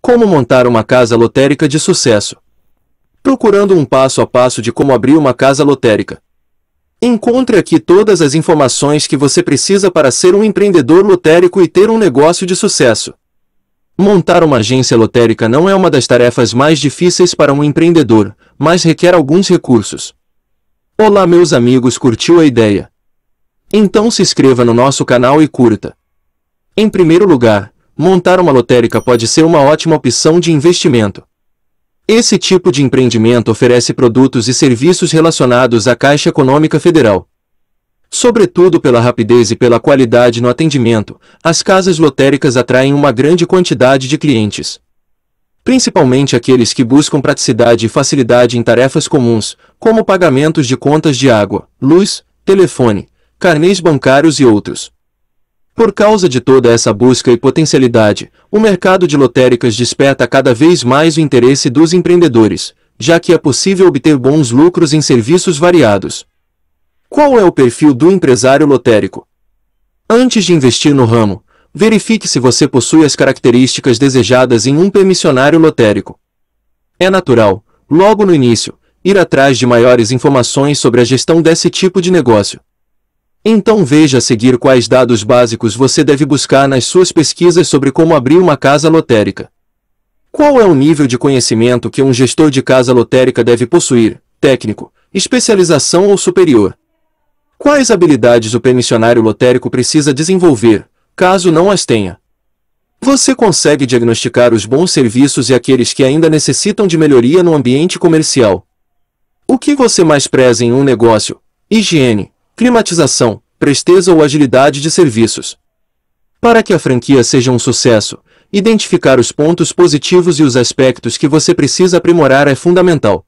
Como montar uma casa lotérica de sucesso? Procurando um passo a passo de como abrir uma casa lotérica. Encontre aqui todas as informações que você precisa para ser um empreendedor lotérico e ter um negócio de sucesso. Montar uma agência lotérica não é uma das tarefas mais difíceis para um empreendedor, mas requer alguns recursos. Olá meus amigos, curtiu a ideia? Então se inscreva no nosso canal e curta. Em primeiro lugar, montar uma lotérica pode ser uma ótima opção de investimento. Esse tipo de empreendimento oferece produtos e serviços relacionados à Caixa Econômica Federal. Sobretudo pela rapidez e pela qualidade no atendimento, as casas lotéricas atraem uma grande quantidade de clientes. Principalmente aqueles que buscam praticidade e facilidade em tarefas comuns, como pagamentos de contas de água, luz, telefone, carnês bancários e outros. Por causa de toda essa busca e potencialidade, o mercado de lotéricas desperta cada vez mais o interesse dos empreendedores, já que é possível obter bons lucros em serviços variados. Qual é o perfil do empresário lotérico? Antes de investir no ramo, verifique se você possui as características desejadas em um permissionário lotérico. É natural, logo no início, ir atrás de maiores informações sobre a gestão desse tipo de negócio. Então veja a seguir quais dados básicos você deve buscar nas suas pesquisas sobre como abrir uma casa lotérica. Qual é o nível de conhecimento que um gestor de casa lotérica deve possuir, técnico, especialização ou superior? Quais habilidades o permissionário lotérico precisa desenvolver, caso não as tenha? Você consegue diagnosticar os bons serviços e aqueles que ainda necessitam de melhoria no ambiente comercial? O que você mais preza em um negócio? Higiene, climatização, presteza ou agilidade de serviços? Para que a franquia seja um sucesso, identificar os pontos positivos e os aspectos que você precisa aprimorar é fundamental.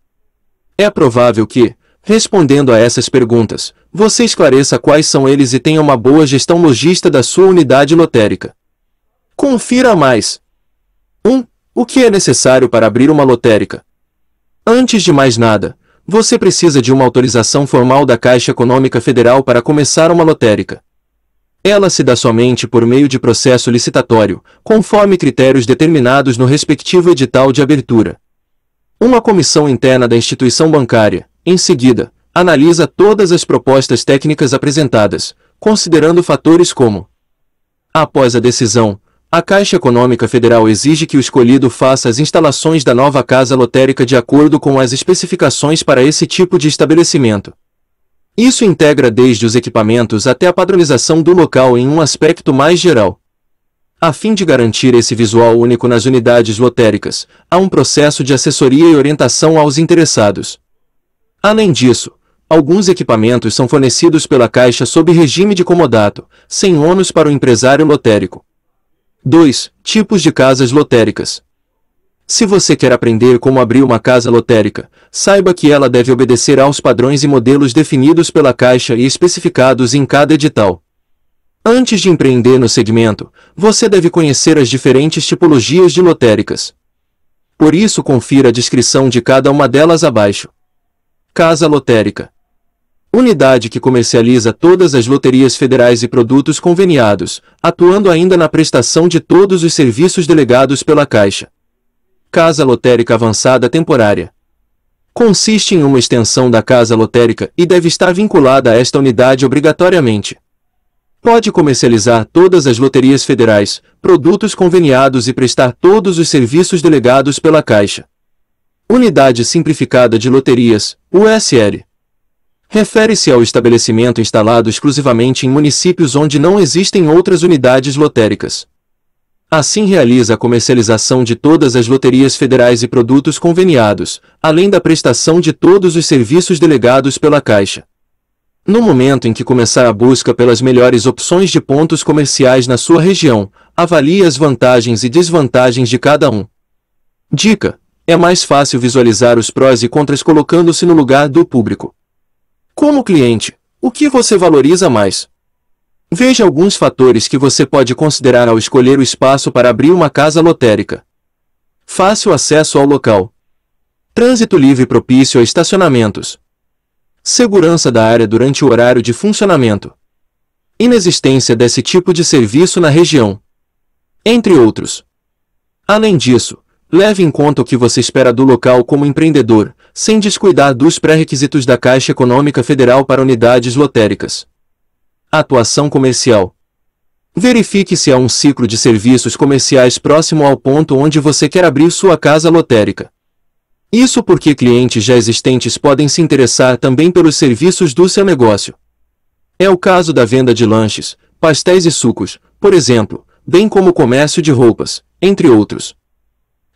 É provável que, respondendo a essas perguntas, você esclareça quais são eles e tenha uma boa gestão logística da sua unidade lotérica. Confira mais. 1. O que é necessário para abrir uma lotérica? Antes de mais nada, você precisa de uma autorização formal da Caixa Econômica Federal para começar uma lotérica. Ela se dá somente por meio de processo licitatório, conforme critérios determinados no respectivo edital de abertura. Uma comissão interna da instituição bancária, em seguida, analisa todas as propostas técnicas apresentadas, considerando fatores como: após a decisão, a Caixa Econômica Federal exige que o escolhido faça as instalações da nova casa lotérica de acordo com as especificações para esse tipo de estabelecimento. Isso integra desde os equipamentos até a padronização do local em um aspecto mais geral. A fim de garantir esse visual único nas unidades lotéricas, há um processo de assessoria e orientação aos interessados. Além disso, alguns equipamentos são fornecidos pela Caixa sob regime de comodato, sem ônus para o empresário lotérico. 2. Tipos de casas lotéricas. Se você quer aprender como abrir uma casa lotérica, saiba que ela deve obedecer aos padrões e modelos definidos pela Caixa e especificados em cada edital. Antes de empreender no segmento, você deve conhecer as diferentes tipologias de lotéricas. Por isso confira a descrição de cada uma delas abaixo. Casa lotérica. Unidade que comercializa todas as loterias federais e produtos conveniados, atuando ainda na prestação de todos os serviços delegados pela Caixa. Casa lotérica avançada temporária. Consiste em uma extensão da casa lotérica e deve estar vinculada a esta unidade obrigatoriamente. Pode comercializar todas as loterias federais, produtos conveniados e prestar todos os serviços delegados pela Caixa. Unidade Simplificada de Loterias, USL. Refere-se ao estabelecimento instalado exclusivamente em municípios onde não existem outras unidades lotéricas. Assim realiza a comercialização de todas as loterias federais e produtos conveniados, além da prestação de todos os serviços delegados pela Caixa. No momento em que começar a busca pelas melhores opções de pontos comerciais na sua região, avalie as vantagens e desvantagens de cada um. Dica: é mais fácil visualizar os prós e contras colocando-se no lugar do público. Como cliente, o que você valoriza mais? Veja alguns fatores que você pode considerar ao escolher o espaço para abrir uma casa lotérica. Fácil acesso ao local. Trânsito livre propício a estacionamentos. Segurança da área durante o horário de funcionamento. Inexistência desse tipo de serviço na região. Entre outros. Além disso, Leve em conta o que você espera do local como empreendedor, sem descuidar dos pré-requisitos da Caixa Econômica Federal para unidades lotéricas. Atuação comercial. Verifique se há um ciclo de serviços comerciais próximo ao ponto onde você quer abrir sua casa lotérica. Isso porque clientes já existentes podem se interessar também pelos serviços do seu negócio. É o caso da venda de lanches, pastéis e sucos, por exemplo, bem como o comércio de roupas, entre outros.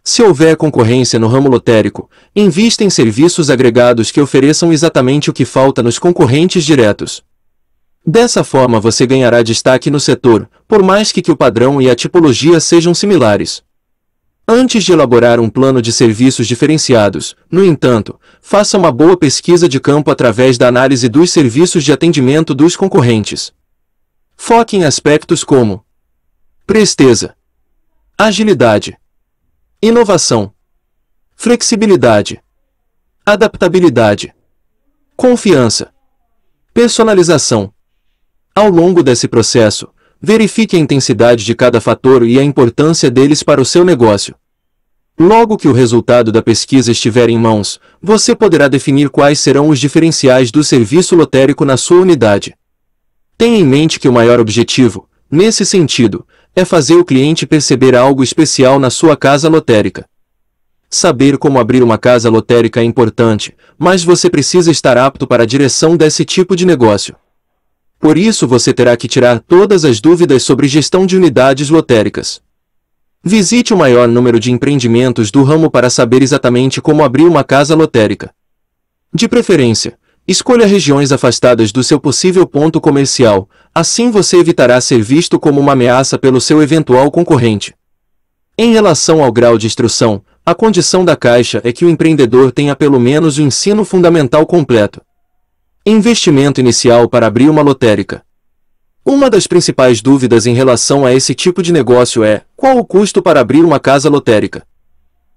Se houver concorrência no ramo lotérico, invista em serviços agregados que ofereçam exatamente o que falta nos concorrentes diretos. Dessa forma você ganhará destaque no setor, por mais que o padrão e a tipologia sejam similares. Antes de elaborar um plano de serviços diferenciados, no entanto, faça uma boa pesquisa de campo através da análise dos serviços de atendimento dos concorrentes. Foque em aspectos como presteza, agilidade, inovação, flexibilidade, adaptabilidade, confiança, personalização. Ao longo desse processo, verifique a intensidade de cada fator e a importância deles para o seu negócio. Logo que o resultado da pesquisa estiver em mãos, você poderá definir quais serão os diferenciais do serviço lotérico na sua unidade. Tenha em mente que o maior objetivo, nesse sentido, é fazer o cliente perceber algo especial na sua casa lotérica. Saber como abrir uma casa lotérica é importante, mas você precisa estar apto para a direção desse tipo de negócio. Por isso você terá que tirar todas as dúvidas sobre gestão de unidades lotéricas. Visite o maior número de empreendimentos do ramo para saber exatamente como abrir uma casa lotérica. De preferência, escolha regiões afastadas do seu possível ponto comercial, assim você evitará ser visto como uma ameaça pelo seu eventual concorrente. Em relação ao grau de instrução, a condição da Caixa é que o empreendedor tenha pelo menos o ensino fundamental completo. Investimento inicial para abrir uma lotérica. Uma das principais dúvidas em relação a esse tipo de negócio é: qual o custo para abrir uma casa lotérica?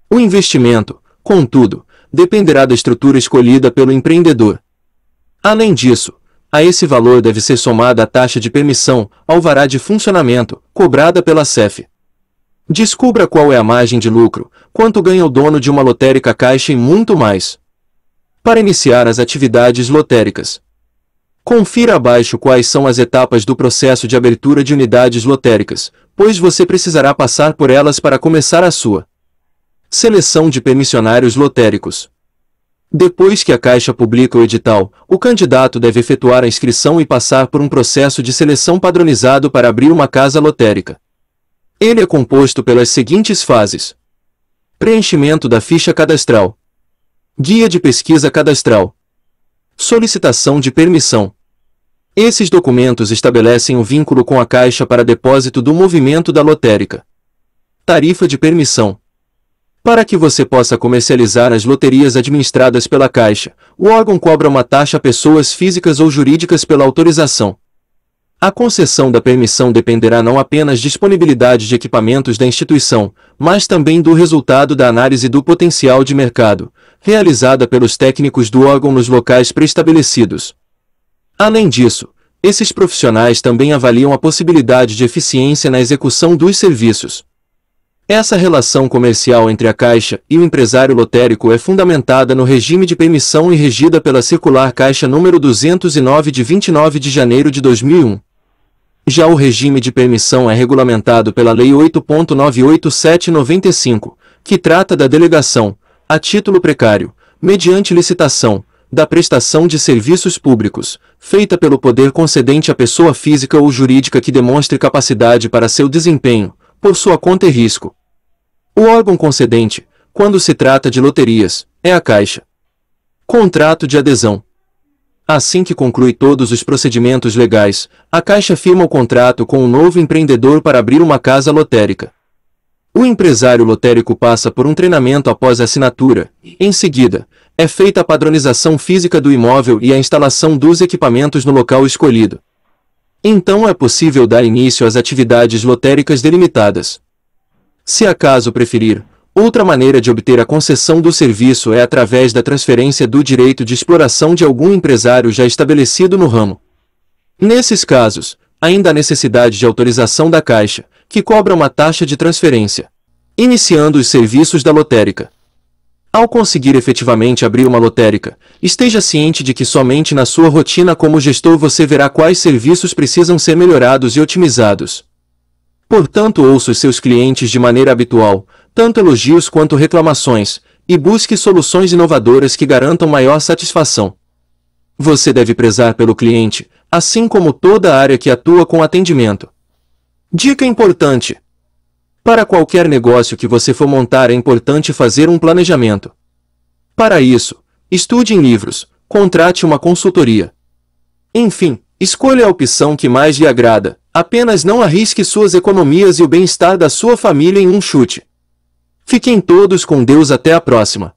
O investimento, contudo, dependerá da estrutura escolhida pelo empreendedor. Além disso, a esse valor deve ser somada a taxa de permissão, alvará de funcionamento, cobrada pela CEF. Descubra qual é a margem de lucro, quanto ganha o dono de uma lotérica Caixa e muito mais. Para iniciar as atividades lotéricas, confira abaixo quais são as etapas do processo de abertura de unidades lotéricas, pois você precisará passar por elas para começar a sua seleção de permissionários lotéricos. Depois que a Caixa publica o edital, o candidato deve efetuar a inscrição e passar por um processo de seleção padronizado para abrir uma casa lotérica. Ele é composto pelas seguintes fases: preenchimento da ficha cadastral, guia de pesquisa cadastral, solicitação de permissão. Esses documentos estabelecem o vínculo com a Caixa para depósito do movimento da lotérica. Tarifa de permissão. Para que você possa comercializar as loterias administradas pela Caixa, o órgão cobra uma taxa a pessoas físicas ou jurídicas pela autorização. A concessão da permissão dependerá não apenas da disponibilidade de equipamentos da instituição, mas também do resultado da análise do potencial de mercado, realizada pelos técnicos do órgão nos locais preestabelecidos. Além disso, esses profissionais também avaliam a possibilidade de eficiência na execução dos serviços. Essa relação comercial entre a Caixa e o empresário lotérico é fundamentada no regime de permissão e regida pela Circular Caixa número 209 de 29 de janeiro de 2001. Já o regime de permissão é regulamentado pela Lei 8.987/95, que trata da delegação, a título precário, mediante licitação, da prestação de serviços públicos, feita pelo poder concedente à pessoa física ou jurídica que demonstre capacidade para seu desempenho, por sua conta e risco. O órgão concedente, quando se trata de loterias, é a Caixa. Contrato de adesão. Assim que conclui todos os procedimentos legais, a Caixa firma o contrato com o novo empreendedor para abrir uma casa lotérica. O empresário lotérico passa por um treinamento após a assinatura, e, em seguida, é feita a padronização física do imóvel e a instalação dos equipamentos no local escolhido. Então é possível dar início às atividades lotéricas delimitadas. Se acaso preferir, outra maneira de obter a concessão do serviço é através da transferência do direito de exploração de algum empresário já estabelecido no ramo. Nesses casos, ainda há necessidade de autorização da Caixa, que cobra uma taxa de transferência. Iniciando os serviços da lotérica. Ao conseguir efetivamente abrir uma lotérica, esteja ciente de que somente na sua rotina como gestor você verá quais serviços precisam ser melhorados e otimizados. Portanto, ouça os seus clientes de maneira habitual, tanto elogios quanto reclamações, e busque soluções inovadoras que garantam maior satisfação. Você deve prezar pelo cliente, assim como toda a área que atua com atendimento. Dica importante: para qualquer negócio que você for montar é importante fazer um planejamento. Para isso, estude em livros, contrate uma consultoria. Enfim, escolha a opção que mais lhe agrada, apenas não arrisque suas economias e o bem-estar da sua família em um chute. Fiquem todos com Deus, até a próxima.